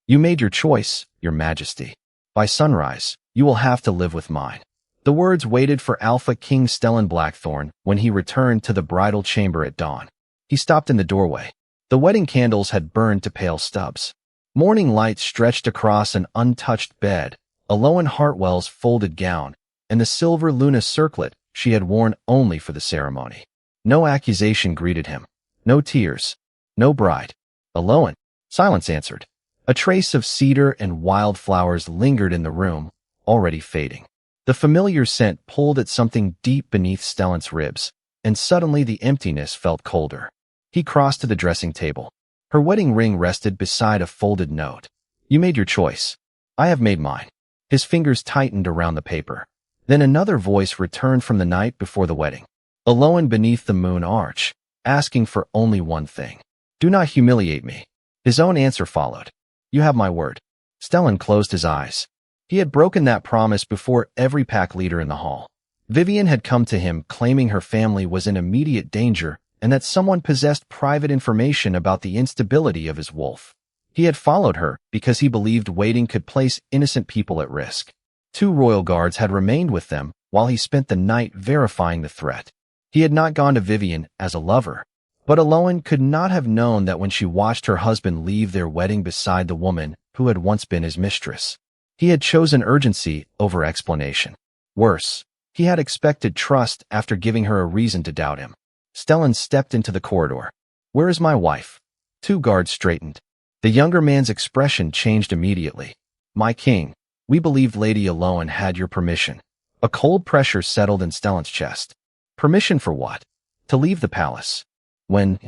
You made your choice, your majesty. By sunrise, you will have to live with mine. The words waited for Alpha King Stellan Blackthorn when he returned to the bridal chamber at dawn. He stopped in the doorway. The wedding candles had burned to pale stubs. Morning light stretched across an untouched bed, Aloan Hartwell's folded gown, and the silver Luna circlet she had worn only for the ceremony. No accusation greeted him. No tears. No bride. Aloan. Silence answered. A trace of cedar and wildflowers lingered in the room, already fading. The familiar scent pulled at something deep beneath Stellan's ribs, and suddenly the emptiness felt colder. He crossed to the dressing table. Her wedding ring rested beside a folded note. You made your choice. I have made mine. His fingers tightened around the paper. Then another voice returned from the night before the wedding. Aloan beneath the moon arch, asking for only one thing. Do not humiliate me. His own answer followed. You have my word. Stellan closed his eyes. He had broken that promise before every pack leader in the hall. Vivian had come to him claiming her family was in immediate danger and that someone possessed private information about the instability of his wolf. He had followed her because he believed waiting could place innocent people at risk. 2 royal guards had remained with them while he spent the night verifying the threat. He had not gone to Vivian as a lover, but Aloan could not have known that when she watched her husband leave their wedding beside the woman who had once been his mistress. He had chosen urgency over explanation. Worse, he had expected trust after giving her a reason to doubt him. Stellan stepped into the corridor. Where is my wife? 2 guards straightened. The younger man's expression changed immediately. My king, we believed Lady Aloan had your permission. A cold pressure settled in Stellan's chest. Permission for what? To leave the palace. When?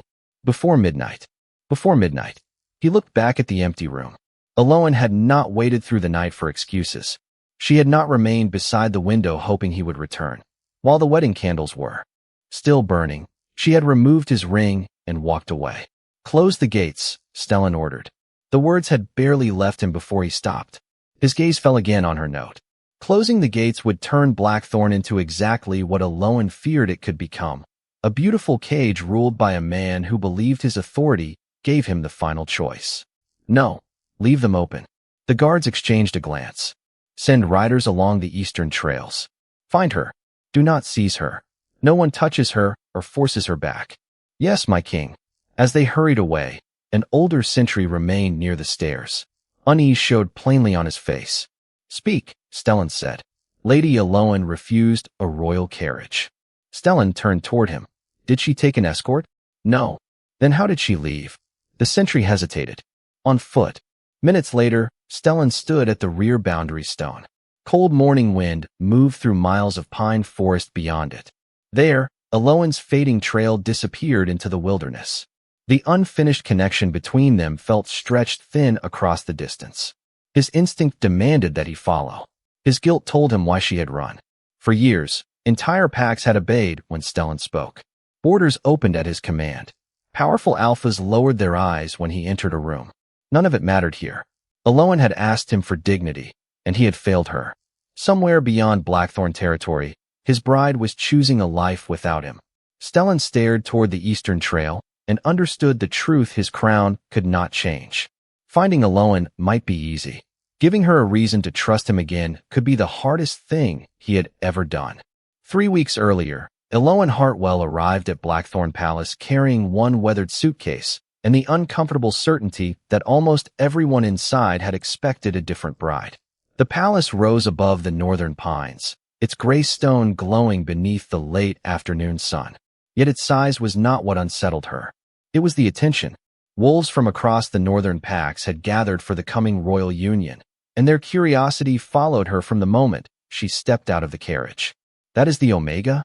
Before midnight. Before midnight. He looked back at the empty room. Aloan had not waited through the night for excuses. She had not remained beside the window hoping he would return. While the wedding candles were still burning, she had removed his ring and walked away. Close the gates, Stellan ordered. The words had barely left him before he stopped. His gaze fell again on her note. Closing the gates would turn Blackthorn into exactly what Aloan feared it could become. A beautiful cage ruled by a man who believed his authority gave him the final choice. No, leave them open. The guards exchanged a glance. Send riders along the eastern trails. Find her. Do not seize her. No one touches her or forces her back. Yes, my king. As they hurried away, an older sentry remained near the stairs. Unease showed plainly on his face. Speak, Stellan said. Lady Aloan refused a royal carriage. Stellan turned toward him. Did she take an escort? No. Then how did she leave? The sentry hesitated. On foot. Minutes later, Stellan stood at the rear boundary stone. Cold morning wind moved through miles of pine forest beyond it. There, Aloan's fading trail disappeared into the wilderness. The unfinished connection between them felt stretched thin across the distance. His instinct demanded that he follow. His guilt told him why she had run. For years, entire packs had obeyed when Stellan spoke. Borders opened at his command. Powerful alphas lowered their eyes when he entered a room. None of it mattered here. Aloan had asked him for dignity, and he had failed her. Somewhere beyond Blackthorn territory, his bride was choosing a life without him. Stellan stared toward the eastern trail and understood the truth his crown could not change. Finding Aloan might be easy. Giving her a reason to trust him again could be the hardest thing he had ever done. 3 weeks earlier, Aloan Hartwell arrived at Blackthorn Palace carrying one weathered suitcase and the uncomfortable certainty that almost everyone inside had expected a different bride. The palace rose above the northern pines, its gray stone glowing beneath the late afternoon sun. Yet its size was not what unsettled her. It was the attention. Wolves from across the northern packs had gathered for the coming royal union, and their curiosity followed her from the moment she stepped out of the carriage. That is the Omega?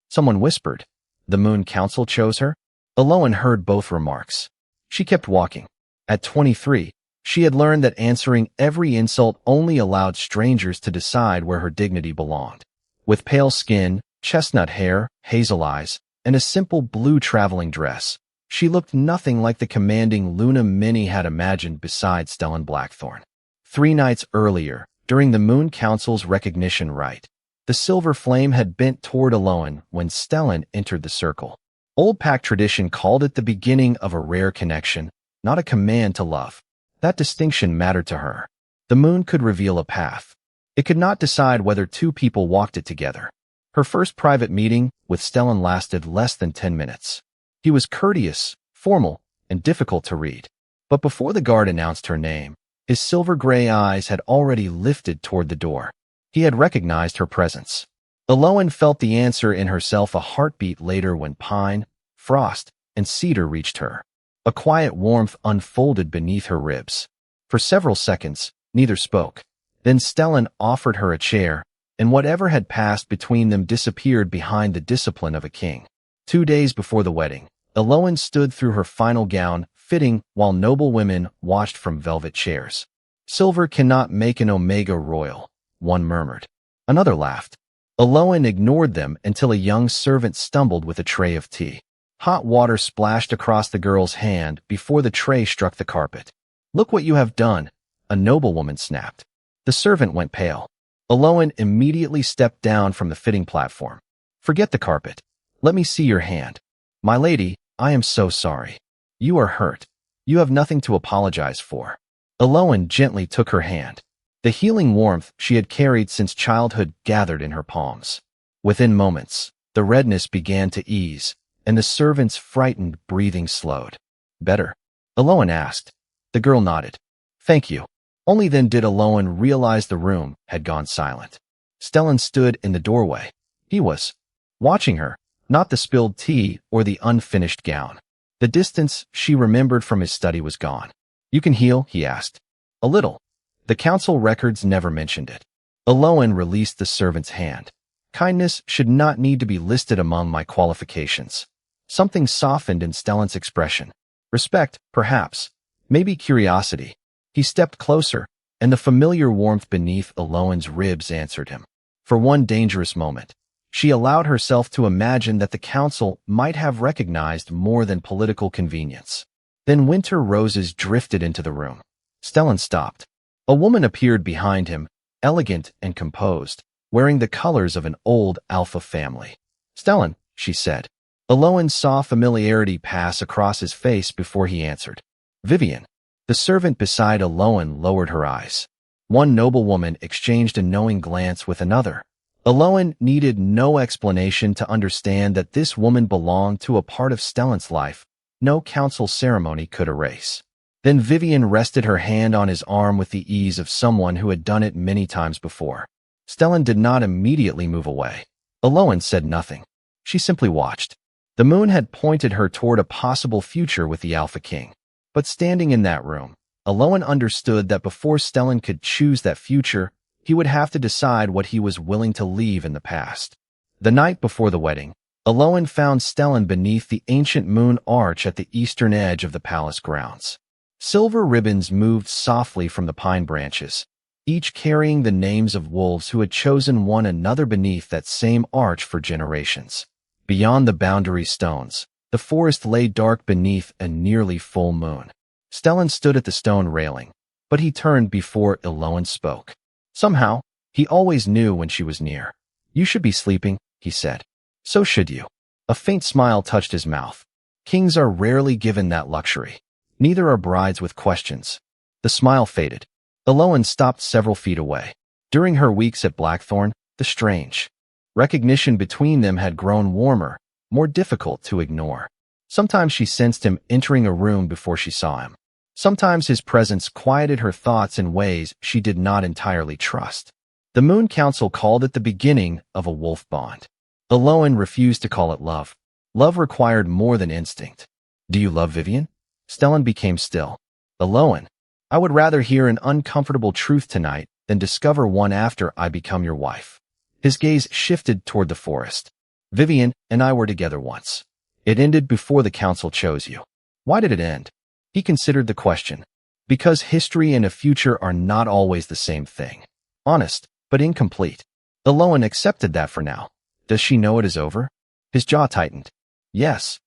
Someone whispered. The Moon Council chose her? Aloan heard both remarks. She kept walking. At 23, she had learned that answering every insult only allowed strangers to decide where her dignity belonged. With pale skin, chestnut hair, hazel eyes, and a simple blue traveling dress, she looked nothing like the commanding Luna many had imagined beside Stellan Blackthorn. 3 nights earlier, during the Moon Council's recognition rite, the silver flame had bent toward Aloan when Stellan entered the circle. Old pack tradition called it the beginning of a rare connection, not a command to love. That distinction mattered to her. The moon could reveal a path. It could not decide whether two people walked it together. Her first private meeting with Stellan lasted less than 10 minutes. He was courteous, formal, and difficult to read. But before the guard announced her name, his silver-gray eyes had already lifted toward the door. He had recognized her presence. Eloan felt the answer in herself a heartbeat later when pine, frost, and cedar reached her. A quiet warmth unfolded beneath her ribs. For several seconds, neither spoke. Then Stellan offered her a chair, and whatever had passed between them disappeared behind the discipline of a king. 2 days before the wedding, Eloan stood through her final gown, fitting, while noble women watched from velvet chairs. "Silver cannot make an Omega royal," one murmured. Another laughed. Eloan ignored them until a young servant stumbled with a tray of tea. Hot water splashed across the girl's hand before the tray struck the carpet. "Look what you have done," a noblewoman snapped. The servant went pale. Eloan immediately stepped down from the fitting platform. "Forget the carpet. Let me see your hand." "My lady, I am so sorry. You are hurt. You have nothing to apologize for." Eloan gently took her hand. The healing warmth she had carried since childhood gathered in her palms. Within moments, the redness began to ease, and the servant's frightened breathing slowed. "Better?" Eloan asked. The girl nodded. "Thank you." Only then did Eloan realize the room had gone silent. Stellan stood in the doorway. He was watching her, not the spilled tea or the unfinished gown. The distance she remembered from his study was gone. "You can heal?" he asked. "A little." The council records never mentioned it. Eloan released the servant's hand. "Kindness should not need to be listed among my qualifications." Something softened in Stellan's expression. Respect, perhaps. Maybe curiosity. He stepped closer, and the familiar warmth beneath Eloan's ribs answered him. For one dangerous moment, she allowed herself to imagine that the council might have recognized more than political convenience. Then winter roses drifted into the room. Stellan stopped. A woman appeared behind him, elegant and composed, wearing the colors of an old alpha family. "Stellan," she said. Eloan saw familiarity pass across his face before he answered. "Vivian." The servant beside Eloan lowered her eyes. One noblewoman exchanged a knowing glance with another. Eloan needed no explanation to understand that this woman belonged to a part of Stellan's life no council ceremony could erase. Then Vivian rested her hand on his arm with the ease of someone who had done it many times before. Stellan did not immediately move away. Eloan said nothing. She simply watched. The moon had pointed her toward a possible future with the Alpha King. But standing in that room, Eloan understood that before Stellan could choose that future, he would have to decide what he was willing to leave in the past. The night before the wedding, Eloan found Stellan beneath the ancient moon arch at the eastern edge of the palace grounds. Silver ribbons moved softly from the pine branches, each carrying the names of wolves who had chosen one another beneath that same arch for generations. Beyond the boundary stones, the forest lay dark beneath a nearly full moon. Stellan stood at the stone railing, but he turned before Eloan spoke. Somehow, he always knew when she was near. "You should be sleeping," he said. "So should you." A faint smile touched his mouth. Kings are rarely given that luxury. Neither are brides with questions. The smile faded. Eloan stopped several feet away. During her weeks at Blackthorn, the strange recognition between them had grown warmer, more difficult to ignore. Sometimes she sensed him entering a room before she saw him. Sometimes his presence quieted her thoughts in ways she did not entirely trust. The Moon Council called it the beginning of a wolf bond. Eloan refused to call it love. Love required more than instinct. "Do you love Vivian?" Stellan became still. "Eloan, I would rather hear an uncomfortable truth tonight than discover one after I become your wife." His gaze shifted toward the forest. "Vivian and I were together once. It ended before the council chose you." Why did it end? He considered the question. Because history and a future are not always the same thing. Honest, but incomplete. Eloan accepted that for now. Does she know it is over? His jaw tightened. Yes.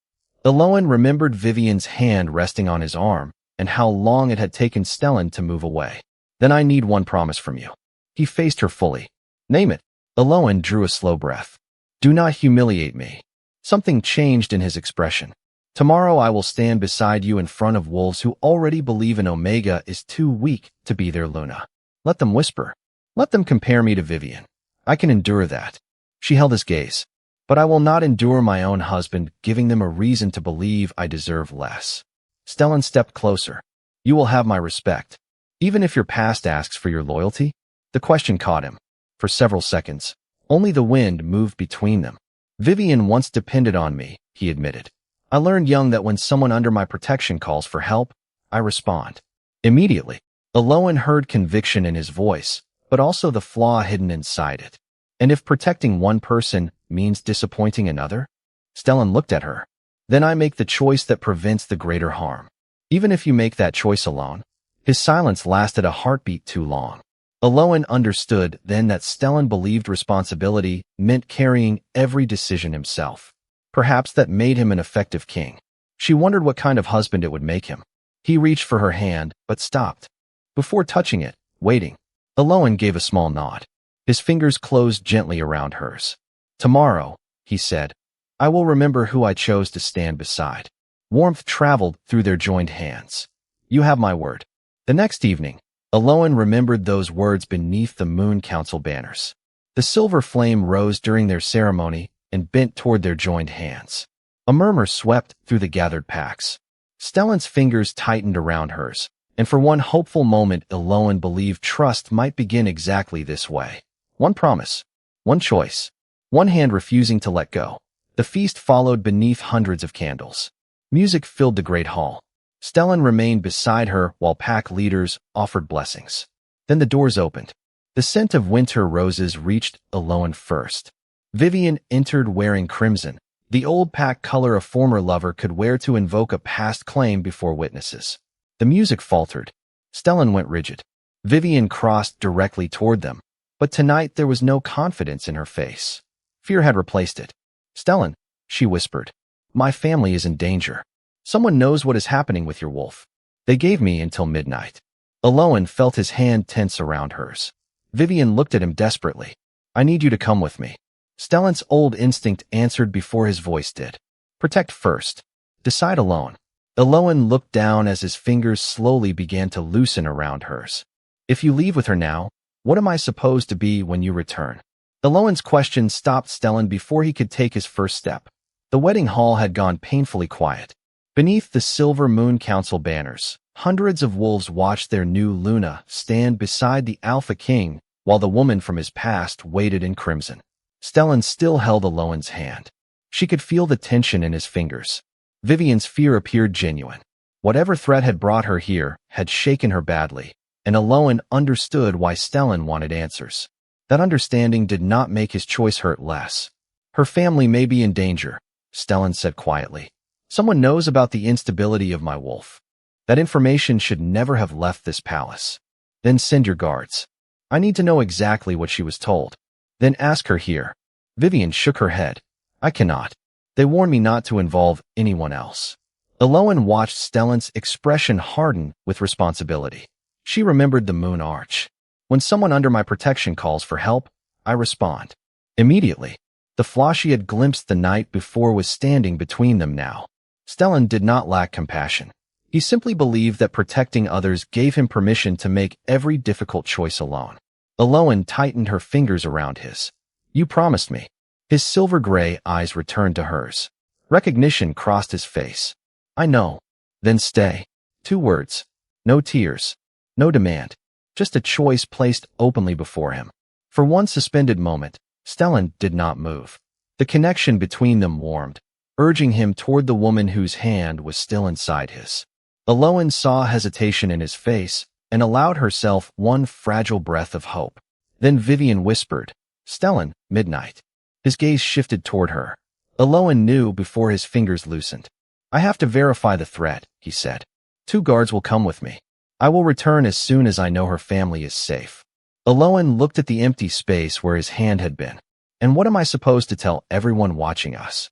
Eloan remembered Vivian's hand resting on his arm and how long it had taken Stellan to move away. "Then I need one promise from you." He faced her fully. "Name it." Eloan drew a slow breath. "Do not humiliate me." Something changed in his expression. Tomorrow I will stand beside you in front of wolves who already believe an Omega is too weak to be their Luna. Let them whisper. Let them compare me to Vivian. I can endure that. She held his gaze. But I will not endure my own husband giving them a reason to believe I deserve less. Stellan stepped closer. You will have my respect. Even if your past asks for your loyalty? The question caught him. For several seconds, only the wind moved between them. Vivian once depended on me, he admitted. I learned young that when someone under my protection calls for help, I respond. Immediately, Aloan heard conviction in his voice, but also the flaw hidden inside it. And if protecting one person means disappointing another? Stellan looked at her. Then I make the choice that prevents the greater harm. Even if you make that choice alone. His silence lasted a heartbeat too long. Aloan understood then that Stellan believed responsibility meant carrying every decision himself. Perhaps that made him an effective king. She wondered what kind of husband it would make him. He reached for her hand, but stopped. Before touching it, waiting. Aloan gave a small nod. His fingers closed gently around hers. Tomorrow, he said, I will remember who I chose to stand beside. Warmth traveled through their joined hands. You have my word. The next evening, Aloan remembered those words beneath the Moon Council banners. The silver flame rose during their ceremony and bent toward their joined hands. A murmur swept through the gathered packs. Stellan's fingers tightened around hers, and for one hopeful moment Aloan believed trust might begin exactly this way. One promise, one choice, one hand refusing to let go. The feast followed beneath hundreds of candles. Music filled the great hall. Stellan remained beside her while pack leaders offered blessings. Then the doors opened. The scent of winter roses reached Aloan first. Vivian entered wearing crimson, the old pack color a former lover could wear to invoke a past claim before witnesses. The music faltered. Stellan went rigid. Vivian crossed directly toward them, but tonight there was no confidence in her face. Fear had replaced it. Stellan, she whispered, my family is in danger. Someone knows what is happening with your wolf. They gave me until midnight. Aloan felt his hand tense around hers. Vivian looked at him desperately. I need you to come with me. Stellan's old instinct answered before his voice did. Protect first. Decide alone. Aloan looked down as his fingers slowly began to loosen around hers. If you leave with her now, what am I supposed to be when you return? Aloan's question stopped Stellan before he could take his first step. The wedding hall had gone painfully quiet. Beneath the silver Moon Council banners, hundreds of wolves watched their new Luna stand beside the Alpha King, while the woman from his past waited in crimson. Stellan still held Aloan's hand. She could feel the tension in his fingers. Vivian's fear appeared genuine. Whatever threat had brought her here had shaken her badly, and Aloan understood why Stellan wanted answers. That understanding did not make his choice hurt less. Her family may be in danger, Stellan said quietly. Someone knows about the instability of my wolf. That information should never have left this palace. Then send your guards. I need to know exactly what she was told. Then ask her here. Vivian shook her head. I cannot. They warned me not to involve anyone else. Aloan watched Stellan's expression harden with responsibility. She remembered the moon arch. When someone under my protection calls for help, I respond. Immediately, the flaw she had glimpsed the night before was standing between them now. Stellan did not lack compassion. He simply believed that protecting others gave him permission to make every difficult choice alone. Aloan tightened her fingers around his. You promised me. His silver-gray eyes returned to hers. Recognition crossed his face. I know. Then stay. 2 words. No tears. No demand. Just a choice placed openly before him. For one suspended moment, Stellan did not move. The connection between them warmed, urging him toward the woman whose hand was still inside his. Aloan saw hesitation in his face and allowed herself one fragile breath of hope. Then Vivian whispered, Stellan, midnight. His gaze shifted toward her. Aloan knew before his fingers loosened. I have to verify the threat, he said. 2 guards will come with me. I will return as soon as I know her family is safe. Aloan looked at the empty space where his hand had been. And what am I supposed to tell everyone watching us?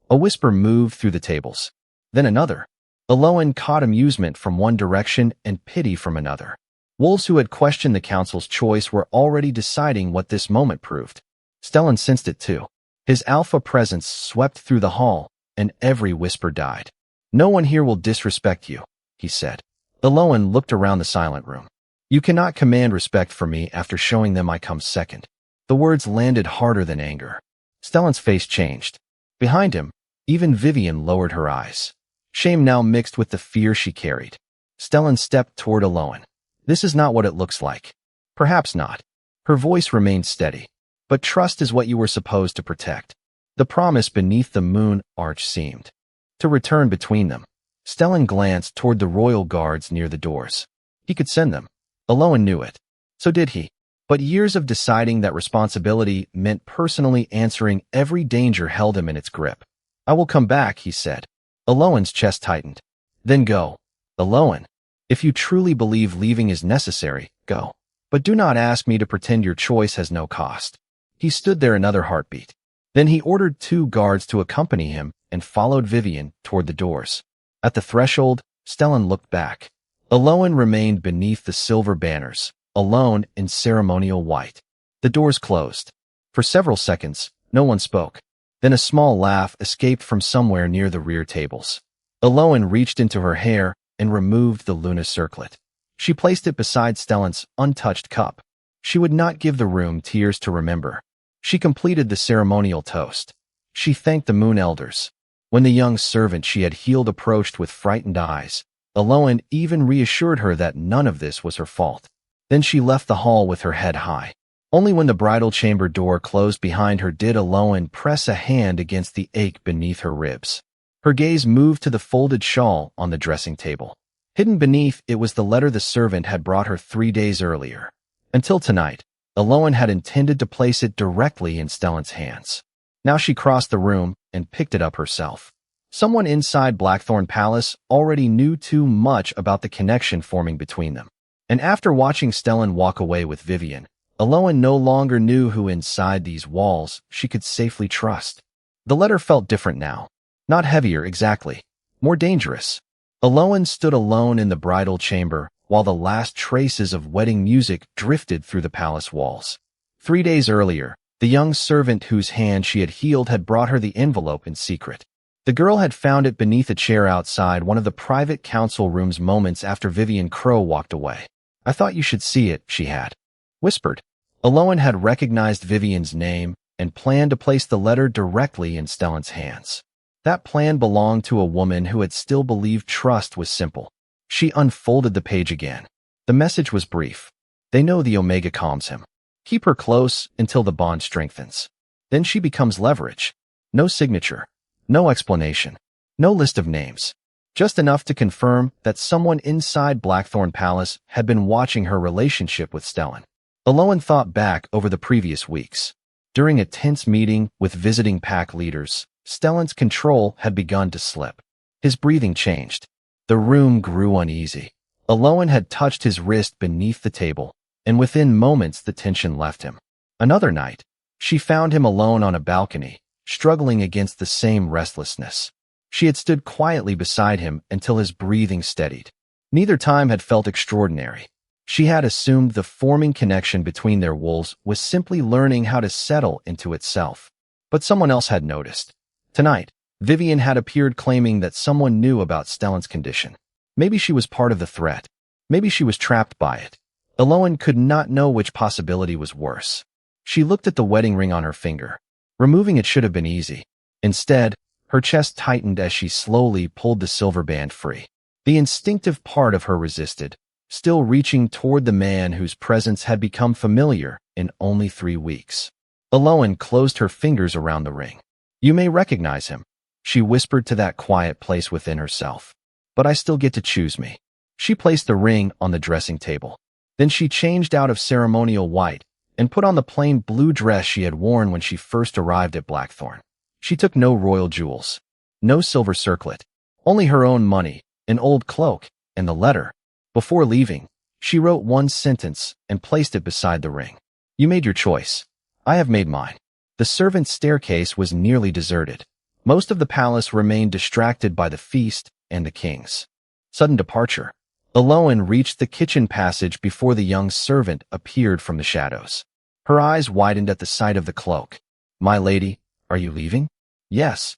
A whisper moved through the tables. Then another. Aloan caught amusement from one direction and pity from another. Wolves who had questioned the council's choice were already deciding what this moment proved. Stellan sensed it too. His alpha presence swept through the hall, and every whisper died. No one here will disrespect you, he said. Eloan looked around the silent room. You cannot command respect for me after showing them I come second. The words landed harder than anger. Stellan's face changed. Behind him, even Vivian lowered her eyes. Shame now mixed with the fear she carried. Stellan stepped toward Eloan. This is not what it looks like. Perhaps not. Her voice remained steady. But trust is what you were supposed to protect. The promise beneath the moon arch seemed to return between them. Stellan glanced toward the royal guards near the doors. He could send them. Eloan knew it. So did he. But years of deciding that responsibility meant personally answering every danger held him in its grip. I will come back, he said. Eloan's chest tightened. Then go. Eloan, if you truly believe leaving is necessary, go. But do not ask me to pretend your choice has no cost. He stood there another heartbeat. Then he ordered 2 guards to accompany him and followed Vivian toward the doors. At the threshold, Stellan looked back. Eloan remained beneath the silver banners, alone in ceremonial white. The doors closed. For several seconds, no one spoke. Then a small laugh escaped from somewhere near the rear tables. Eloan reached into her hair and removed the Luna circlet. She placed it beside Stellan's untouched cup. She would not give the room tears to remember. She completed the ceremonial toast. She thanked the moon elders. When the young servant she had healed approached with frightened eyes, Eloan even reassured her that none of this was her fault. Then she left the hall with her head high. Only when the bridal chamber door closed behind her did Eloan press a hand against the ache beneath her ribs. Her gaze moved to the folded shawl on the dressing table. Hidden beneath it was the letter the servant had brought her 3 days earlier. Until tonight, Eloan had intended to place it directly in Stellan's hands. Now she crossed the room and picked it up herself. Someone inside Blackthorn Palace already knew too much about the connection forming between them. And after watching Stellan walk away with Vivian, Eloan no longer knew who inside these walls she could safely trust. The letter felt different now. Not heavier exactly. More dangerous. Eloan stood alone in the bridal chamber while the last traces of wedding music drifted through the palace walls. 3 days earlier, the young servant whose hand she had healed had brought her the envelope in secret. The girl had found it beneath a chair outside one of the private council rooms moments after Vivian Crow walked away. I thought you should see it, she had whispered. Eloan had recognized Vivian's name and planned to place the letter directly in Stellan's hands. That plan belonged to a woman who had still believed trust was simple. She unfolded the page again. The message was brief. They know the Omega calms him. Keep her close until the bond strengthens. Then she becomes leverage. No signature. No explanation. No list of names. Just enough to confirm that someone inside Blackthorn Palace had been watching her relationship with Stellan. Eloan thought back over the previous weeks. During a tense meeting with visiting pack leaders, Stellan's control had begun to slip. His breathing changed. The room grew uneasy. Eloan had touched his wrist beneath the table, and within moments the tension left him. Another night, she found him alone on a balcony, struggling against the same restlessness. She had stood quietly beside him until his breathing steadied. Neither time had felt extraordinary. She had assumed the forming connection between their wolves was simply learning how to settle into itself. But someone else had noticed. Tonight, Vivian had appeared claiming that someone knew about Stellan's condition. Maybe she was part of the threat. Maybe she was trapped by it. Eloan could not know which possibility was worse. She looked at the wedding ring on her finger. Removing it should have been easy. Instead, her chest tightened as she slowly pulled the silver band free. The instinctive part of her resisted, still reaching toward the man whose presence had become familiar in only 3 weeks. Eloan closed her fingers around the ring. You may recognize him, she whispered to that quiet place within herself. But I still get to choose me. She placed the ring on the dressing table. Then she changed out of ceremonial white and put on the plain blue dress she had worn when she first arrived at Blackthorn. She took no royal jewels, no silver circlet, only her own money, an old cloak, and the letter. Before leaving, she wrote one sentence and placed it beside the ring. You made your choice. I have made mine. The servants' staircase was nearly deserted. Most of the palace remained distracted by the feast and the king's sudden departure. Eloan reached the kitchen passage before the young servant appeared from the shadows. Her eyes widened at the sight of the cloak. My lady, are you leaving? Yes.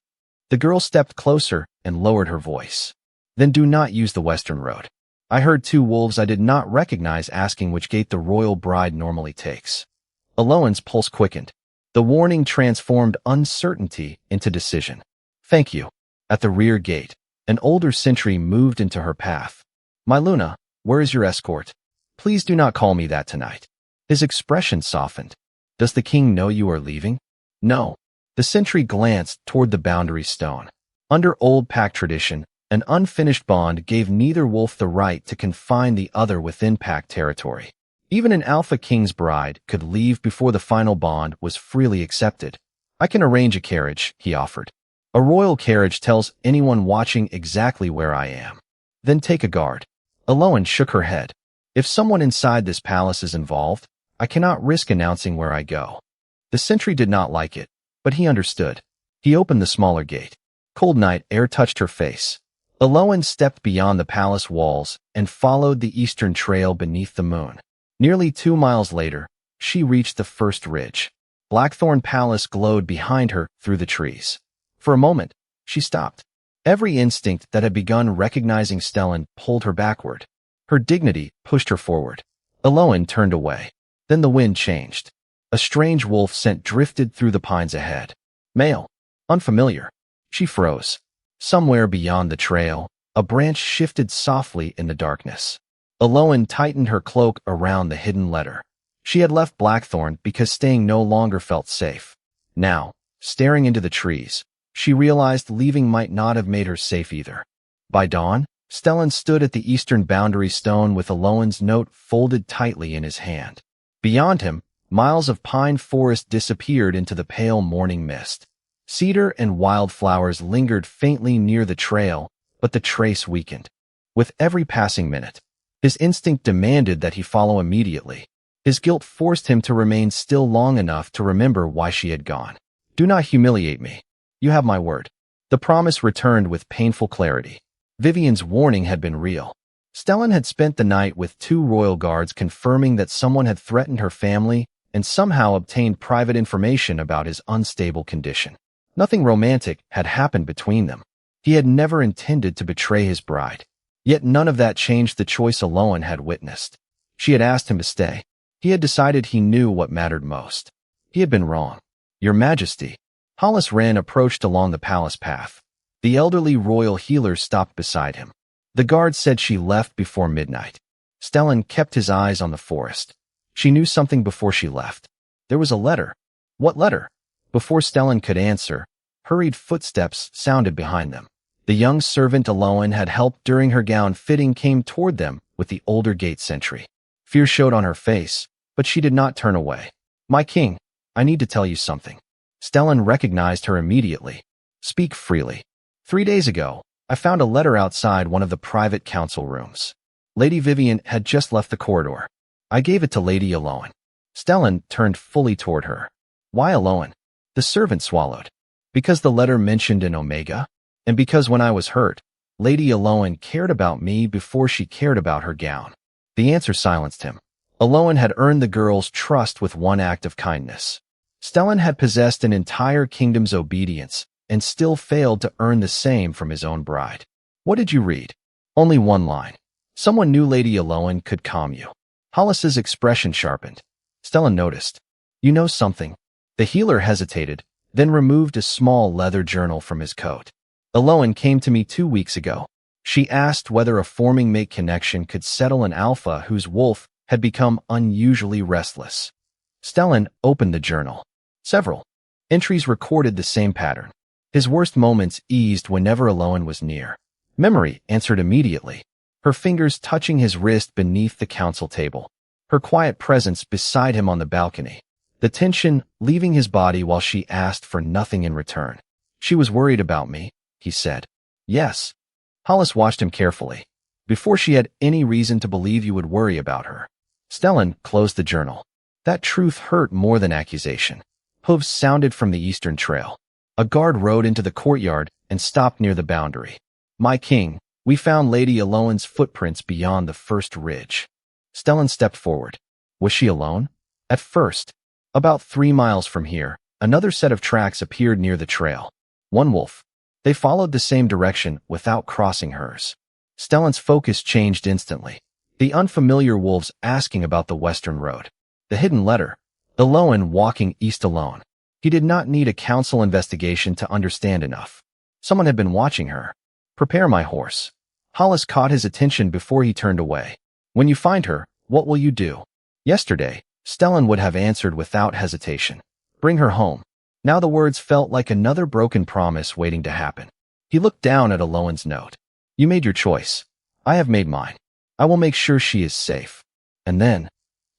The girl stepped closer and lowered her voice. Then do not use the western road. I heard two wolves I did not recognize asking which gate the royal bride normally takes. Aloan's pulse quickened. The warning transformed uncertainty into decision. Thank you. At the rear gate, an older sentry moved into her path. My Luna, where is your escort? Please do not call me that tonight. His expression softened. Does the king know you are leaving? No. The sentry glanced toward the boundary stone. Under old pack tradition, an unfinished bond gave neither wolf the right to confine the other within pack territory. Even an Alpha King's bride could leave before the final bond was freely accepted. I can arrange a carriage, he offered. A royal carriage tells anyone watching exactly where I am. Then take a guard. Aloan shook her head. If someone inside this palace is involved, I cannot risk announcing where I go. The sentry did not like it, but he understood. He opened the smaller gate. Cold night air touched her face. Aloan stepped beyond the palace walls and followed the eastern trail beneath the moon. Nearly 2 miles later, she reached the first ridge. Blackthorn Palace glowed behind her through the trees. For a moment, she stopped. Every instinct that had begun recognizing Stellan pulled her backward. Her dignity pushed her forward. Aloan turned away. Then the wind changed. A strange wolf scent drifted through the pines ahead. Male. Unfamiliar. She froze. Somewhere beyond the trail, a branch shifted softly in the darkness. Aloan tightened her cloak around the hidden letter. She had left Blackthorn because staying no longer felt safe. Now, staring into the trees, she realized leaving might not have made her safe either. By dawn, Stellan stood at the eastern boundary stone with Aloan's note folded tightly in his hand. Beyond him, miles of pine forest disappeared into the pale morning mist. Cedar and wildflowers lingered faintly near the trail, but the trace weakened. With every passing minute, his instinct demanded that he follow immediately. His guilt forced him to remain still long enough to remember why she had gone. Do not humiliate me. You have my word. The promise returned with painful clarity. Vivian's warning had been real. Stellan had spent the night with 2 royal guards confirming that someone had threatened her family and somehow obtained private information about his unstable condition. Nothing romantic had happened between them. He had never intended to betray his bride. Yet none of that changed the choice Aloan had witnessed. She had asked him to stay. He had decided he knew what mattered most. He had been wrong. Your Majesty. Hollis Wren approached along the palace path. The elderly royal healer stopped beside him. The guard said she left before midnight. Stellan kept his eyes on the forest. She knew something before she left. There was a letter. What letter? Before Stellan could answer, hurried footsteps sounded behind them. The young servant Aloan had helped during her gown fitting came toward them with the older gate sentry. Fear showed on her face, but she did not turn away. My king, I need to tell you something. Stellan recognized her immediately. Speak freely. 3 days ago, I found a letter outside one of the private council rooms. Lady Vivian had just left the corridor. I gave it to Lady Aloan. Stellan turned fully toward her. Why Aloan? The servant swallowed. Because the letter mentioned an Omega, and because when I was hurt, Lady Aloan cared about me before she cared about her gown. The answer silenced him. Aloan had earned the girl's trust with one act of kindness. Stellan had possessed an entire kingdom's obedience and still failed to earn the same from his own bride. What did you read? Only one line. Someone knew Lady Aloan could calm you. Hollis's expression sharpened. Stellan noticed. You know something. The healer hesitated, then removed a small leather journal from his coat. Aloan came to me 2 weeks ago. She asked whether a forming mate connection could settle an alpha whose wolf had become unusually restless. Stellan opened the journal. Several entries recorded the same pattern. His worst moments eased whenever Aloan was near. Memory answered immediately, her fingers touching his wrist beneath the council table, her quiet presence beside him on the balcony, the tension leaving his body while she asked for nothing in return. She was worried about me, he said. Yes. Hollis watched him carefully. Before she had any reason to believe you would worry about her. Stellan closed the journal. That truth hurt more than accusation. Hooves sounded from the eastern trail. A guard rode into the courtyard and stopped near the boundary. My king, we found Lady Aloan's footprints beyond the first ridge. Stellan stepped forward. Was she alone? At first. About 3 miles from here, another set of tracks appeared near the trail. One wolf. They followed the same direction without crossing hers. Stellan's focus changed instantly. The unfamiliar wolves asking about the western road. The hidden letter. Eloan walking east alone. He did not need a council investigation to understand enough. Someone had been watching her. Prepare my horse. Hollis caught his attention before he turned away. When you find her, what will you do? Yesterday, Stellan would have answered without hesitation. Bring her home. Now the words felt like another broken promise waiting to happen. He looked down at Eloan's note. You made your choice. I have made mine. I will make sure she is safe. And then,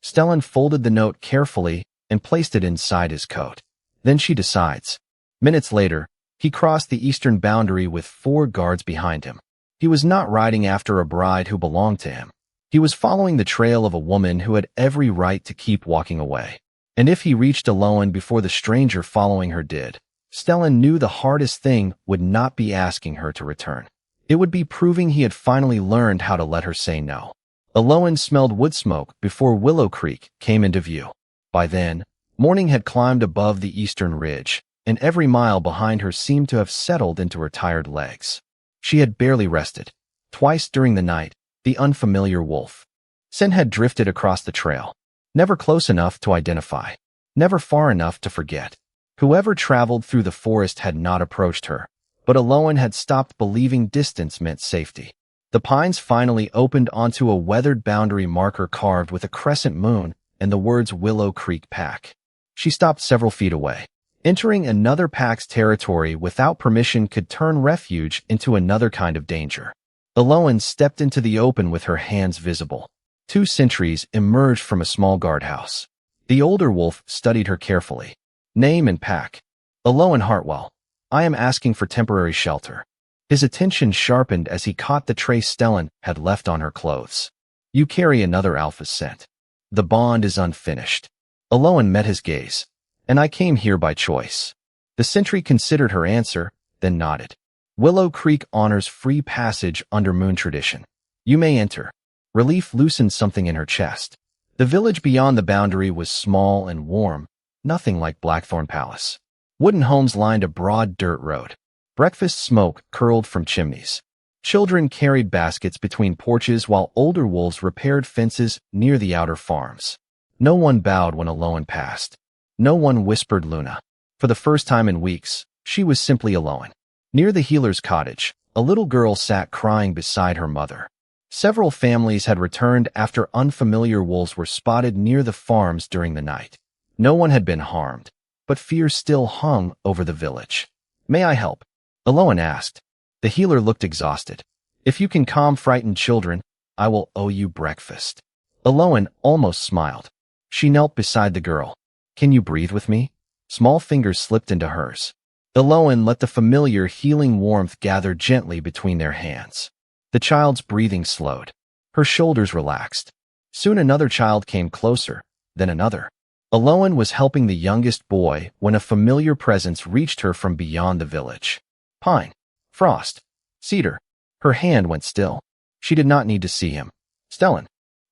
Stellan folded the note carefully and placed it inside his coat. Then she decides. Minutes later, he crossed the eastern boundary with 4 guards behind him. He was not riding after a bride who belonged to him. He was following the trail of a woman who had every right to keep walking away. And if he reached Eloan before the stranger following her did, Stellan knew the hardest thing would not be asking her to return. It would be proving he had finally learned how to let her say no. Eloan smelled wood smoke before Willow Creek came into view. By then, morning had climbed above the eastern ridge, and every mile behind her seemed to have settled into her tired legs. She had barely rested. Twice during the night, the unfamiliar wolf. Scent had drifted across the trail. Never close enough to identify. Never far enough to forget. Whoever traveled through the forest had not approached her, but Eloan had stopped believing distance meant safety. The pines finally opened onto a weathered boundary marker carved with a crescent moon and the words Willow Creek Pack. She stopped several feet away. Entering another pack's territory without permission could turn refuge into another kind of danger. Eloan stepped into the open with her hands visible. 2 sentries emerged from a small guardhouse. The older wolf studied her carefully. Name and pack. Eloan Hartwell. I am asking for temporary shelter. His attention sharpened as he caught the trace Stellan had left on her clothes. You carry another alpha scent. The bond is unfinished. Eloan met his gaze. And I came here by choice. The sentry considered her answer, then nodded. Willow Creek honors free passage under moon tradition. You may enter. Relief loosened something in her chest. The village beyond the boundary was small and warm, nothing like Blackthorn Palace. Wooden homes lined a broad dirt road. Breakfast smoke curled from chimneys. Children carried baskets between porches while older wolves repaired fences near the outer farms. No one bowed when Eloan passed. No one whispered Luna. For the first time in weeks, she was simply alone. Near the healer's cottage, a little girl sat crying beside her mother. Several families had returned after unfamiliar wolves were spotted near the farms during the night. No one had been harmed, but fear still hung over the village. May I help? Eloan asked. The healer looked exhausted. If you can calm frightened children, I will owe you breakfast. Eloan almost smiled. She knelt beside the girl. Can you breathe with me? Small fingers slipped into hers. Eloan let the familiar healing warmth gather gently between their hands. The child's breathing slowed. Her shoulders relaxed. Soon another child came closer, then another. Eloan was helping the youngest boy when a familiar presence reached her from beyond the village. Pine, frost, cedar. Her hand went still. She did not need to see him. Stellan.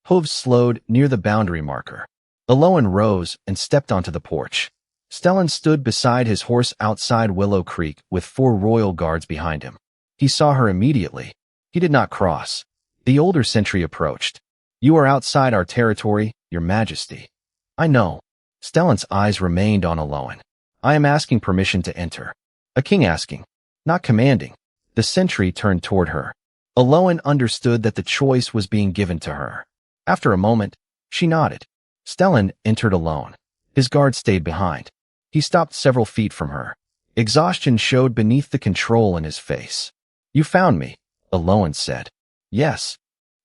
Hooves slowed near the boundary marker. Eloan rose and stepped onto the porch. Stellan stood beside his horse outside Willow Creek with 4 royal guards behind him. He saw her immediately. He did not cross. The older sentry approached. You are outside our territory, Your Majesty. I know. Stellan's eyes remained on Eloan. I am asking permission to enter. A king asking, not commanding. The sentry turned toward her. Eloan understood that the choice was being given to her. After a moment, she nodded. Stellan entered alone. His guard stayed behind. He stopped several feet from her. Exhaustion showed beneath the control in his face. You found me, Eloan said. Yes.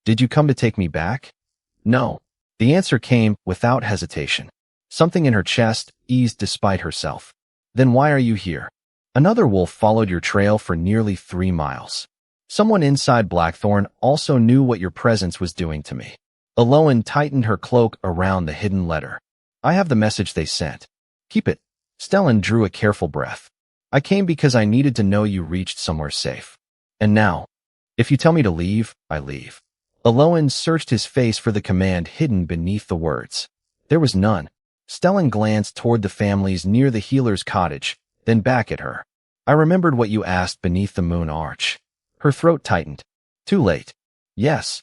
Did you come to take me back? No. The answer came without hesitation. Something in her chest eased despite herself. Then why are you here? Another wolf followed your trail for nearly 3 miles. Someone inside Blackthorn also knew what your presence was doing to me. Eloan tightened her cloak around the hidden letter. I have the message they sent. Keep it. Stellan drew a careful breath. I came because I needed to know you reached somewhere safe. And now, if you tell me to leave, I leave. Eloan searched his face for the command hidden beneath the words. There was none. Stellan glanced toward the families near the healer's cottage, then back at her. I remembered what you asked beneath the moon arch. Her throat tightened. Too late. Yes.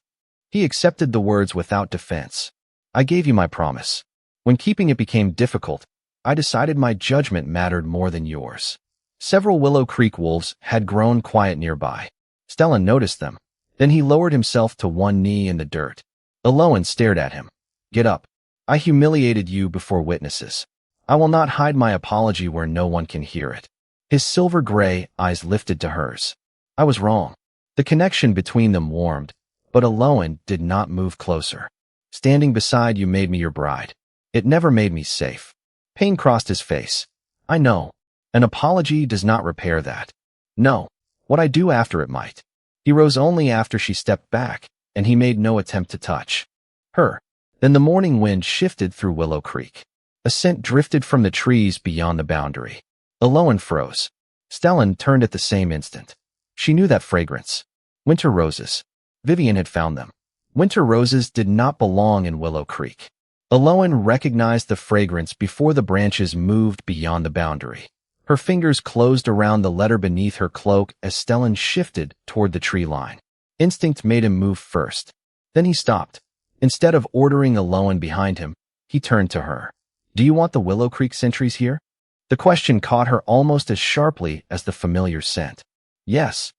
He accepted the words without defense. I gave you my promise. When keeping it became difficult, I decided my judgment mattered more than yours. Several Willow Creek wolves had grown quiet nearby. Stellan noticed them. Then he lowered himself to one knee in the dirt. Eloan stared at him. Get up. I humiliated you before witnesses. I will not hide my apology where no one can hear it. His silver-gray eyes lifted to hers. I was wrong. The connection between them warmed, but Eloan did not move closer. Standing beside you made me your bride. It never made me safe. Pain crossed his face. I know. An apology does not repair that. No. What I do after it might. He rose only after she stepped back, and he made no attempt to touch her. Then the morning wind shifted through Willow Creek. A scent drifted from the trees beyond the boundary. Eloan froze. Stellan turned at the same instant. She knew that fragrance. Winter roses. Vivian had found them. Winter roses did not belong in Willow Creek. Eloan recognized the fragrance before the branches moved beyond the boundary. Her fingers closed around the letter beneath her cloak as Stellan shifted toward the tree line. Instinct made him move first. Then he stopped. Instead of ordering Eloan behind him, he turned to her. Do you want the Willow Creek sentries here? The question caught her almost as sharply as the familiar scent. Yes.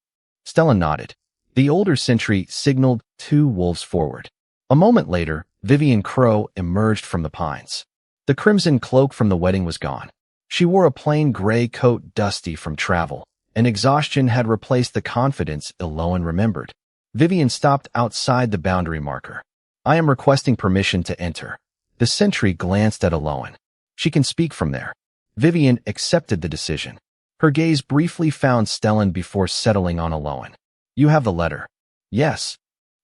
Stellan nodded. The older sentry signaled 2 wolves forward. A moment later, Vivian Crow emerged from the pines. The crimson cloak from the wedding was gone. She wore a plain gray coat dusty from travel, and exhaustion had replaced the confidence Eloan remembered. Vivian stopped outside the boundary marker. I am requesting permission to enter. The sentry glanced at Eloan. She can speak from there. Vivian accepted the decision. Her gaze briefly found Stellan before settling on Eloan. You have the letter. Yes.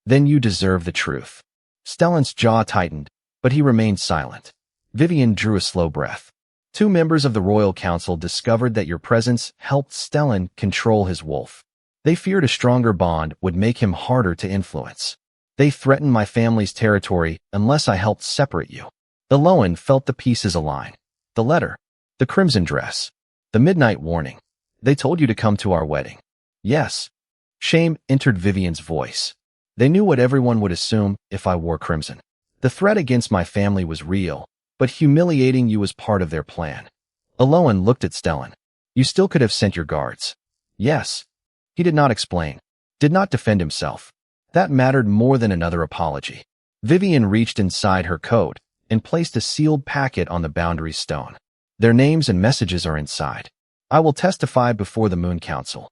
Then you deserve the truth. Stellan's jaw tightened, but he remained silent. Vivian drew a slow breath. 2 members of the Royal Council discovered that your presence helped Stellan control his wolf. They feared a stronger bond would make him harder to influence. They threatened my family's territory unless I helped separate you. Eloan felt the pieces align. The letter. The crimson dress. The midnight warning. They told you to come to our wedding. Yes. Shame entered Vivian's voice. They knew what everyone would assume if I wore crimson. The threat against my family was real, but humiliating you was part of their plan. Eloan looked at Stellan. You still could have sent your guards. Yes. He did not explain. Did not defend himself. That mattered more than another apology. Vivian reached inside her coat and placed a sealed packet on the boundary stone. Their names and messages are inside. I will testify before the Moon Council.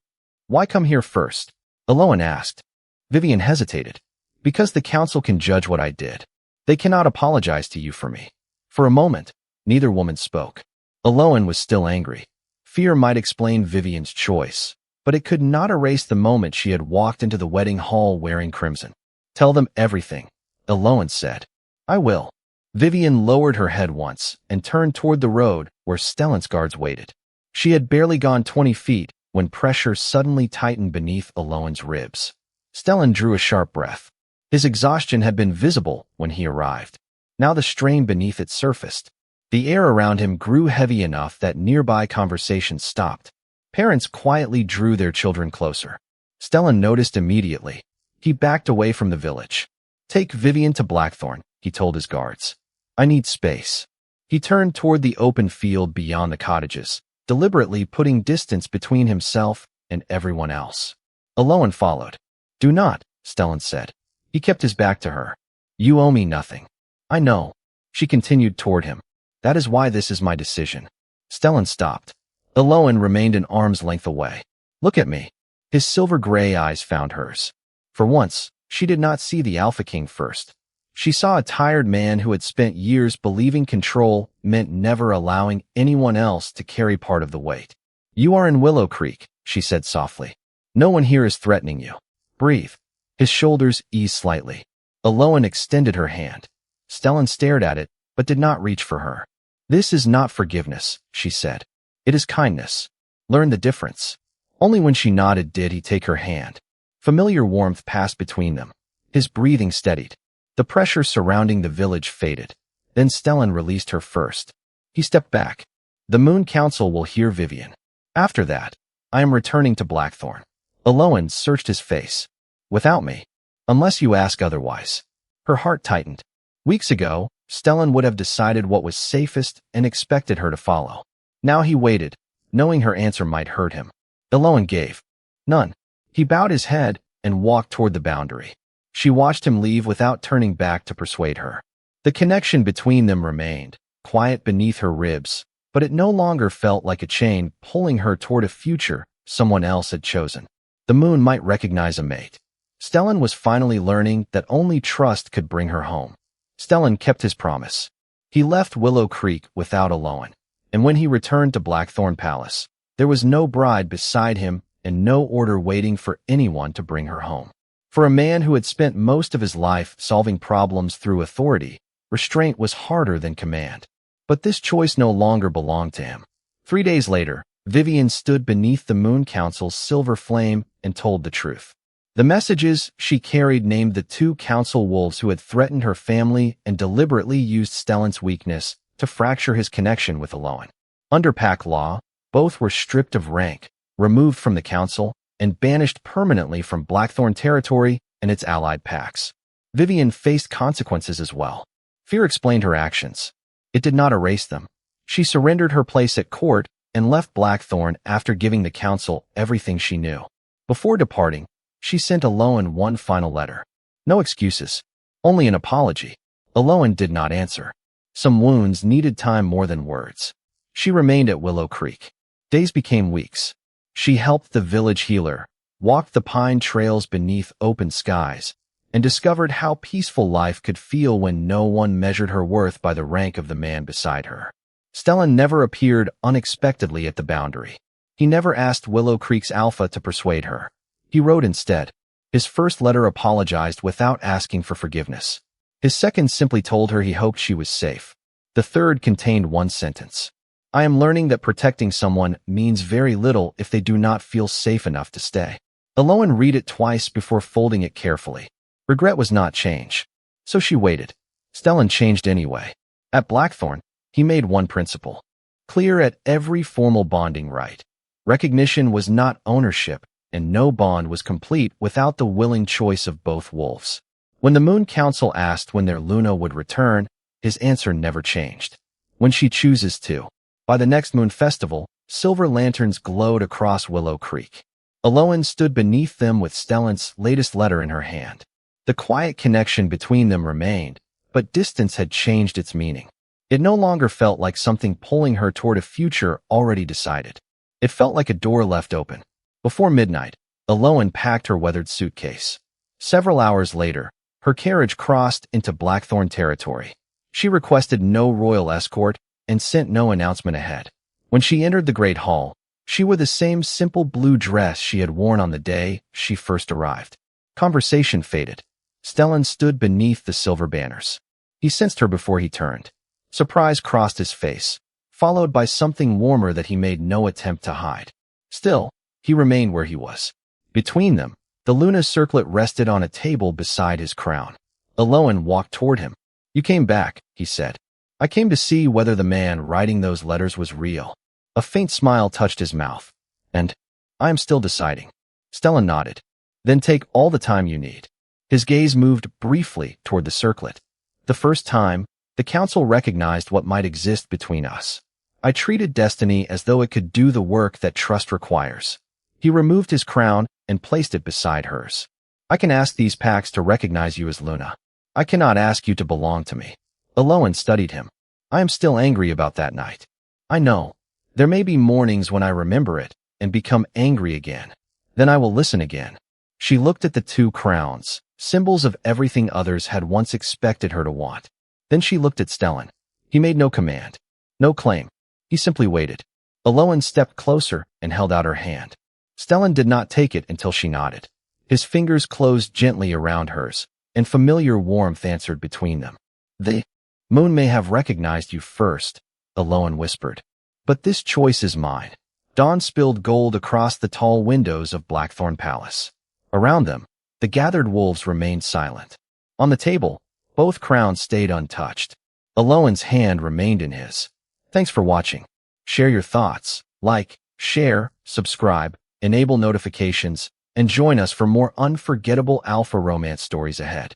Why come here first? Eloan asked. Vivian hesitated. Because the council can judge what I did. They cannot apologize to you for me. For a moment, neither woman spoke. Eloan was still angry. Fear might explain Vivian's choice, but it could not erase the moment she had walked into the wedding hall wearing crimson. Tell them everything, Eloan said. I will. Vivian lowered her head once and turned toward the road where Stellan's guards waited. She had barely gone 20 feet when pressure suddenly tightened beneath Eloan's ribs. Stellan drew a sharp breath. His exhaustion had been visible when he arrived. Now the strain beneath it surfaced. The air around him grew heavy enough that nearby conversations stopped. Parents quietly drew their children closer. Stellan noticed immediately. He backed away from the village. Take Vivian to Blackthorn, he told his guards. I need space. He turned toward the open field beyond the cottages, deliberately putting distance between himself and everyone else. Eloan followed. Do not, Stellan said. He kept his back to her. You owe me nothing. I know. She continued toward him. That is why this is my decision. Stellan stopped. Eloan remained an arm's length away. Look at me. His silver-gray eyes found hers. For once, she did not see the Alpha King first. She saw a tired man who had spent years believing control meant never allowing anyone else to carry part of the weight. You are in Willow Creek, she said softly. No one here is threatening you. Breathe. His shoulders eased slightly. Eloan extended her hand. Stellan stared at it, but did not reach for her. This is not forgiveness, she said. It is kindness. Learn the difference. Only when she nodded did he take her hand. Familiar warmth passed between them. His breathing steadied. The pressure surrounding the village faded. Then Stellan released her first. He stepped back. The Moon Council will hear Vivian. After that, I am returning to Blackthorn. Alolan searched his face. Without me. Unless you ask otherwise. Her heart tightened. Weeks ago, Stellan would have decided what was safest and expected her to follow. Now he waited, knowing her answer might hurt him. Alolan gave. None. He bowed his head and walked toward the boundary. She watched him leave without turning back to persuade her. The connection between them remained, quiet beneath her ribs, but it no longer felt like a chain pulling her toward a future someone else had chosen. The moon might recognize a mate. Stellan was finally learning that only trust could bring her home. Stellan kept his promise. He left Willow Creek without Alolan, and when he returned to Blackthorn Palace, there was no bride beside him and no order waiting for anyone to bring her home. For a man who had spent most of his life solving problems through authority, restraint was harder than command. But this choice no longer belonged to him. 3 days later, Vivian stood beneath the Moon Council's silver flame and told the truth. The messages she carried named the 2 council wolves who had threatened her family and deliberately used Stellan's weakness to fracture his connection with Alolan. Under pack law, both were stripped of rank, removed from the council, and banished permanently from Blackthorn territory and its allied packs. Vivian faced consequences as well. Fear explained her actions. It did not erase them. She surrendered her place at court and left Blackthorn after giving the council everything she knew. Before departing, she sent Alolan one final letter. No excuses, only an apology. Alolan did not answer. Some wounds needed time more than words. She remained at Willow Creek. Days became weeks. She helped the village healer, walked the pine trails beneath open skies, and discovered how peaceful life could feel when no one measured her worth by the rank of the man beside her. Stellan never appeared unexpectedly at the boundary. He never asked Willow Creek's Alpha to persuade her. He wrote instead. His first letter apologized without asking for forgiveness. His second simply told her he hoped she was safe. The third contained one sentence. I am learning that protecting someone means very little if they do not feel safe enough to stay. Alolan read it twice before folding it carefully. Regret was not change. So she waited. Stellan changed anyway. At Blackthorn, he made one principle clear at every formal bonding rite. Recognition was not ownership, and no bond was complete without the willing choice of both wolves. When the Moon Council asked when their Luna would return, his answer never changed. When she chooses to. By the next Moon Festival, silver lanterns glowed across Willow Creek. Alolan stood beneath them with Stellan's latest letter in her hand. The quiet connection between them remained, but distance had changed its meaning. It no longer felt like something pulling her toward a future already decided. It felt like a door left open. Before midnight, Alolan packed her weathered suitcase. Several hours later, her carriage crossed into Blackthorn territory. She requested no royal escort and sent no announcement ahead. When she entered the Great Hall, she wore the same simple blue dress she had worn on the day she first arrived. Conversation faded. Stellan stood beneath the silver banners. He sensed her before he turned. Surprise crossed his face, followed by something warmer that he made no attempt to hide. Still, he remained where he was. Between them, the Luna circlet rested on a table beside his crown. Alolan walked toward him. You came back, he said. I came to see whether the man writing those letters was real. A faint smile touched his mouth. And I am still deciding. Stellan nodded. Then take all the time you need. His gaze moved briefly toward the circlet. The first time, the council recognized what might exist between us. I treated destiny as though it could do the work that trust requires. He removed his crown and placed it beside hers. I can ask these packs to recognize you as Luna. I cannot ask you to belong to me. Alolan studied him. I am still angry about that night. I know. There may be mornings when I remember it and become angry again. Then I will listen again. She looked at the 2 crowns, symbols of everything others had once expected her to want. Then she looked at Stellan. He made no command, no claim. He simply waited. Alolan stepped closer and held out her hand. Stellan did not take it until she nodded. His fingers closed gently around hers, and familiar warmth answered between them. The moon may have recognized you first, Alolan whispered. But this choice is mine. Dawn spilled gold across the tall windows of Blackthorn Palace. Around them, the gathered wolves remained silent. On the table, both crowns stayed untouched. Alolan's hand remained in his. Thanks for watching. Share your thoughts, like, Share, subscribe, enable notifications, and join us for more unforgettable alpha romance stories ahead.